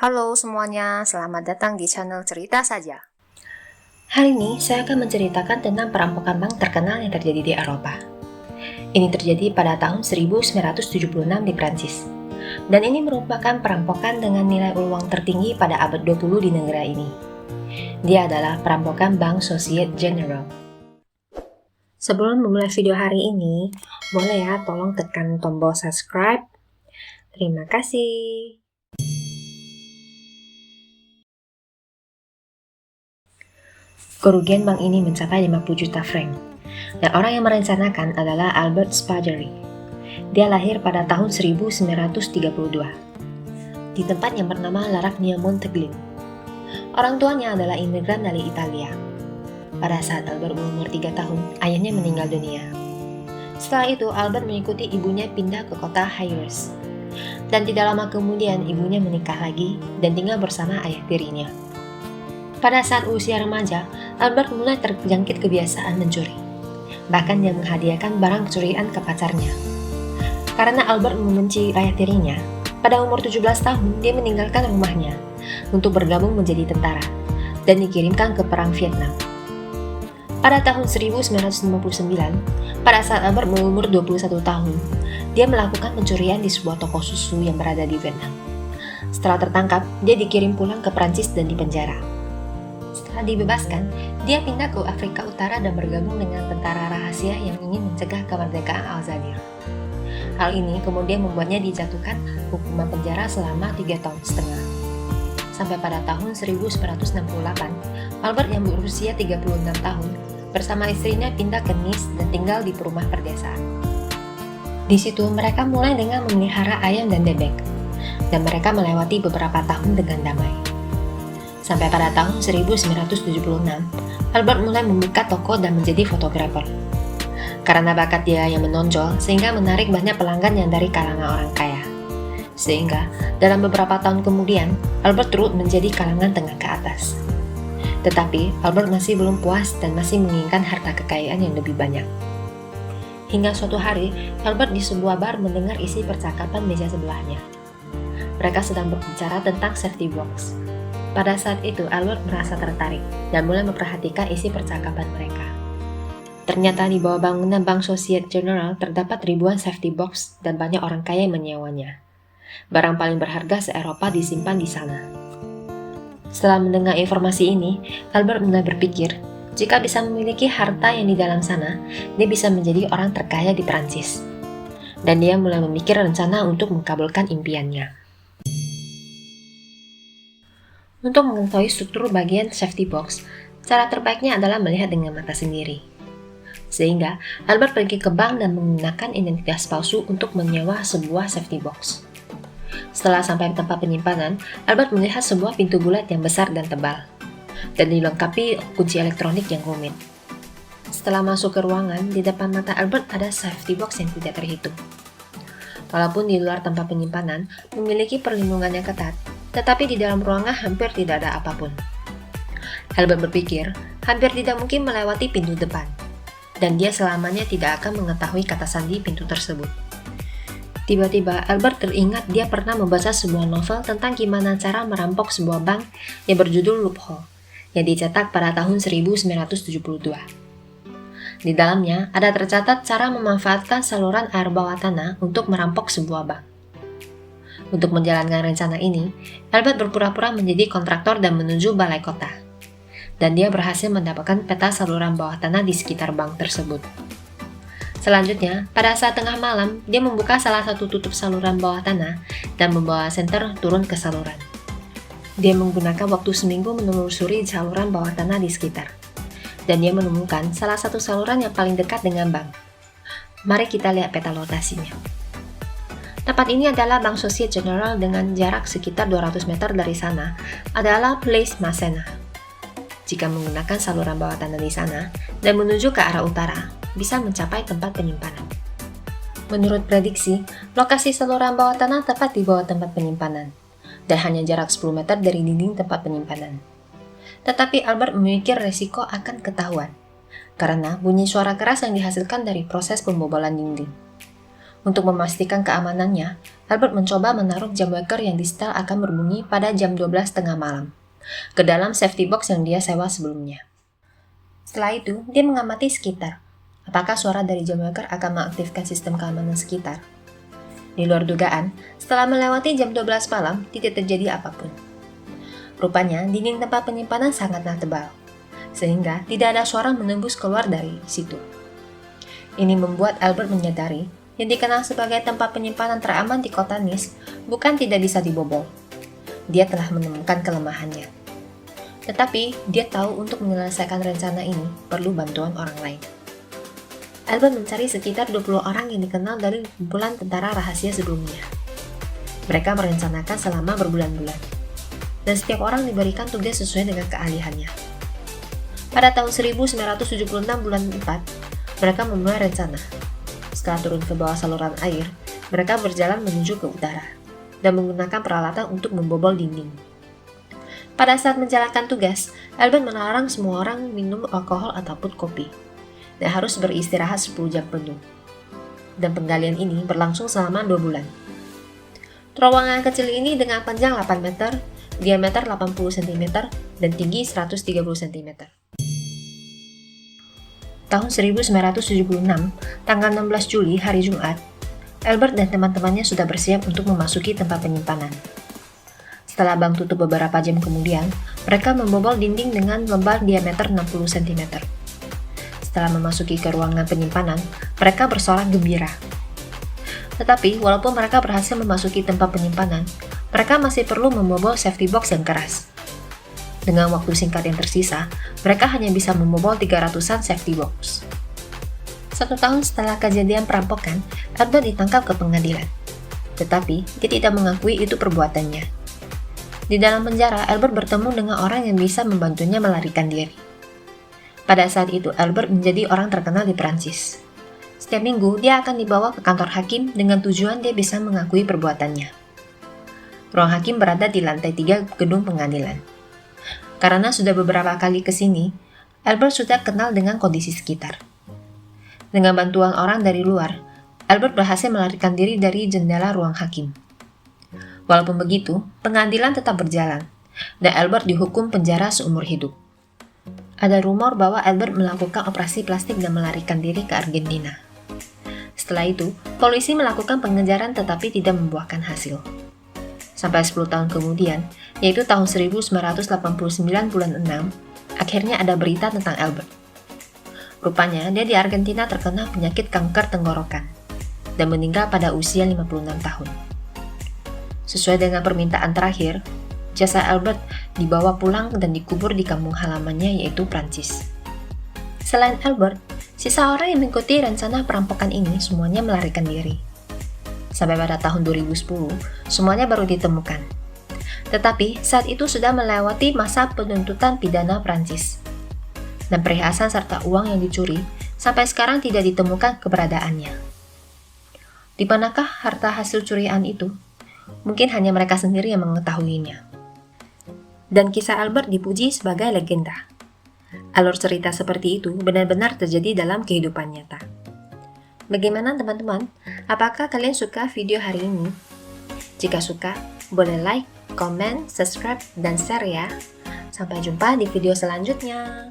Halo semuanya, selamat datang di channel Cerita Saja. Hari ini saya akan menceritakan tentang perampokan bank terkenal yang terjadi di Eropa. Ini terjadi pada tahun 1976 di Prancis. Dan ini merupakan perampokan dengan nilai uang tertinggi pada abad 20 di negara ini. Dia adalah perampokan Bank Societe Generale. Sebelum memulai video hari ini, boleh ya tolong tekan tombol subscribe. Terima kasih. Kerugian bank ini mencapai 50 juta franc. Dan orang yang merencanakan adalah Albert Spaghetti. Dia lahir pada tahun 1932 di tempat yang bernama Laragna Monteglin. Orang tuanya adalah imigran dari Italia. Pada saat Albert berumur 3 tahun, ayahnya meninggal dunia. Setelah itu, Albert mengikuti ibunya pindah ke kota Hyères. Dan tidak lama kemudian, ibunya menikah lagi dan tinggal bersama ayah tirinya. Pada saat usia remaja, Albert mulai terjangkit kebiasaan mencuri. Bahkan dia menghadiahkan barang curian ke pacarnya. Karena Albert membenci ayah tirinya, pada umur 17 tahun dia meninggalkan rumahnya untuk bergabung menjadi tentara dan dikirimkan ke Perang Vietnam. Pada tahun 1959, pada saat Albert berumur 21 tahun, dia melakukan pencurian di sebuah toko susu yang berada di Vietnam. Setelah tertangkap, dia dikirim pulang ke Prancis dan dipenjara. Setelah dibebaskan, dia pindah ke Afrika Utara dan bergabung dengan tentara rahasia yang ingin mencegah kemerdekaan Al-Zadir. Hal ini kemudian membuatnya dijatuhkan hukuman penjara selama 3,5 tahun. Sampai pada tahun 1968, Albert yang berusia 36 tahun bersama istrinya pindah ke Nice dan tinggal di rumah perdesaan. Di situ mereka mulai dengan memelihara ayam dan bebek, dan mereka melewati beberapa tahun dengan damai. Sampai pada tahun 1976, Albert mulai membuka toko dan menjadi fotografer. Karena bakat dia yang menonjol, sehingga menarik banyak pelanggan yang dari kalangan orang kaya. Sehingga, dalam beberapa tahun kemudian, Albert turut menjadi kalangan tengah ke atas. Tetapi, Albert masih belum puas dan masih menginginkan harta kekayaan yang lebih banyak. Hingga suatu hari, Albert di sebuah bar mendengar isi percakapan meja sebelahnya. Mereka sedang berbicara tentang safety box. Pada saat itu, Albert merasa tertarik dan mulai memperhatikan isi percakapan mereka. Ternyata di bawah bangunan Bank Societe Generale terdapat ribuan safety box dan banyak orang kaya yang menyewanya. Barang paling berharga se-Eropa disimpan di sana. Setelah mendengar informasi ini, Albert mulai berpikir, jika bisa memiliki harta yang di dalam sana, dia bisa menjadi orang terkaya di Prancis. Dan dia mulai memikir rencana untuk mengabulkan impiannya. Untuk mengetahui struktur bagian safety box, cara terbaiknya adalah melihat dengan mata sendiri. Sehingga, Albert pergi ke bank dan menggunakan identitas palsu untuk menyewa sebuah safety box. Setelah sampai tempat penyimpanan, Albert melihat sebuah pintu bulat yang besar dan tebal, dan dilengkapi kunci elektronik yang rumit. Setelah masuk ke ruangan, di depan mata Albert ada safety box yang tidak terhitung. Walaupun di luar tempat penyimpanan memiliki perlindungan yang ketat, tetapi di dalam ruangan hampir tidak ada apapun. Albert berpikir, hampir tidak mungkin melewati pintu depan, dan dia selamanya tidak akan mengetahui kata sandi pintu tersebut. Tiba-tiba, Albert teringat dia pernah membaca sebuah novel tentang gimana cara merampok sebuah bank yang berjudul Loophole, yang dicetak pada tahun 1972. Di dalamnya, ada tercatat cara memanfaatkan saluran air bawah tanah untuk merampok sebuah bank. Untuk menjalankan rencana ini, Albert berpura-pura menjadi kontraktor dan menuju balai kota. Dan dia berhasil mendapatkan peta saluran bawah tanah di sekitar bank tersebut. Selanjutnya, pada saat tengah malam, dia membuka salah satu tutup saluran bawah tanah dan membawa senter turun ke saluran. Dia menggunakan waktu seminggu menelusuri saluran bawah tanah di sekitar. Dan dia menemukan salah satu saluran yang paling dekat dengan bank. Mari kita lihat peta lokasinya. Tempat ini adalah Bank Societe Generale dengan jarak sekitar 200 meter dari sana adalah Place Masséna. Jika menggunakan saluran bawah tanah di sana dan menuju ke arah utara, bisa mencapai tempat penyimpanan. Menurut prediksi, lokasi saluran bawah tanah tepat di bawah tempat penyimpanan, dan hanya jarak 10 meter dari dinding tempat penyimpanan. Tetapi Albert memikir resiko akan ketahuan, karena bunyi suara keras yang dihasilkan dari proses pembobolan dinding. Untuk memastikan keamanannya, Albert mencoba menaruh jam waker yang disetel akan berbunyi pada jam 12 tengah malam ke dalam safety box yang dia sewa sebelumnya. Setelah itu, dia mengamati sekitar. Apakah suara dari jam waker akan mengaktifkan sistem keamanan sekitar? Di luar dugaan, setelah melewati jam 12 malam, tidak terjadi apapun. Rupanya, dinding tempat penyimpanan sangatlah tebal, sehingga tidak ada suara menembus keluar dari situ. Ini membuat Albert menyadari yang dikenal sebagai tempat penyimpanan teraman di kota Nice bukan tidak bisa dibobol. Dia telah menemukan kelemahannya. Tetapi, dia tahu untuk menyelesaikan rencana ini perlu bantuan orang lain. Albert mencari sekitar 20 orang yang dikenal dari kumpulan tentara rahasia sebelumnya. Mereka merencanakan selama berbulan-bulan, dan setiap orang diberikan tugas sesuai dengan keahliannya. Pada tahun 1976 bulan 4, mereka memulai rencana. Setelah turun ke bawah saluran air, mereka berjalan menuju ke utara, dan menggunakan peralatan untuk membobol dinding. Pada saat menjalankan tugas, Albert melarang semua orang minum alkohol ataupun kopi, dan harus beristirahat 10 jam penuh. Dan penggalian ini berlangsung selama 2 bulan. Terowongan kecil ini dengan panjang 8 meter, diameter 80 cm, dan tinggi 130 cm. Tahun 1976, tanggal 16 Juli, hari Jumat, Albert dan teman-temannya sudah bersiap untuk memasuki tempat penyimpanan. Setelah bank tutup beberapa jam kemudian, mereka membobol dinding dengan lebar diameter 60 cm. Setelah memasuki ke ruangan penyimpanan, mereka bersorak gembira. Tetapi, walaupun mereka berhasil memasuki tempat penyimpanan, mereka masih perlu membobol safety box yang keras. Dengan waktu singkat yang tersisa, mereka hanya bisa membobol 300-an safety box. 1 tahun setelah kejadian perampokan, Albert ditangkap ke pengadilan. Tetapi, dia tidak mengakui itu perbuatannya. Di dalam penjara, Albert bertemu dengan orang yang bisa membantunya melarikan diri. Pada saat itu, Albert menjadi orang terkenal di Prancis. Setiap minggu, dia akan dibawa ke kantor hakim dengan tujuan dia bisa mengakui perbuatannya. Ruang hakim berada di lantai 3 gedung pengadilan. Karena sudah beberapa kali ke sini, Albert sudah kenal dengan kondisi sekitar. Dengan bantuan orang dari luar, Albert berhasil melarikan diri dari jendela ruang hakim. Walaupun begitu, pengadilan tetap berjalan, dan Albert dihukum penjara seumur hidup. Ada rumor bahwa Albert melakukan operasi plastik dan melarikan diri ke Argentina. Setelah itu, polisi melakukan pengejaran tetapi tidak membuahkan hasil. Sampai 10 tahun kemudian, yaitu tahun 1989 bulan 6, akhirnya ada berita tentang Albert. Rupanya, dia di Argentina terkena penyakit kanker tenggorokan dan meninggal pada usia 56 tahun. Sesuai dengan permintaan terakhir, jasad Albert dibawa pulang dan dikubur di kampung halamannya yaitu Prancis. Selain Albert, sisa orang yang mengikuti rencana perampokan ini semuanya melarikan diri. Sampai pada tahun 2010, semuanya baru ditemukan. Tetapi saat itu sudah melewati masa penuntutan pidana Prancis. Dan perhiasan serta uang yang dicuri sampai sekarang tidak ditemukan keberadaannya. Di manakah harta hasil curian itu? Mungkin hanya mereka sendiri yang mengetahuinya. Dan kisah Albert dipuji sebagai legenda. Alur cerita seperti itu benar-benar terjadi dalam kehidupan nyata. Bagaimana teman-teman? Apakah kalian suka video hari ini? Jika suka, boleh like, komen, subscribe, dan share ya. Sampai jumpa di video selanjutnya.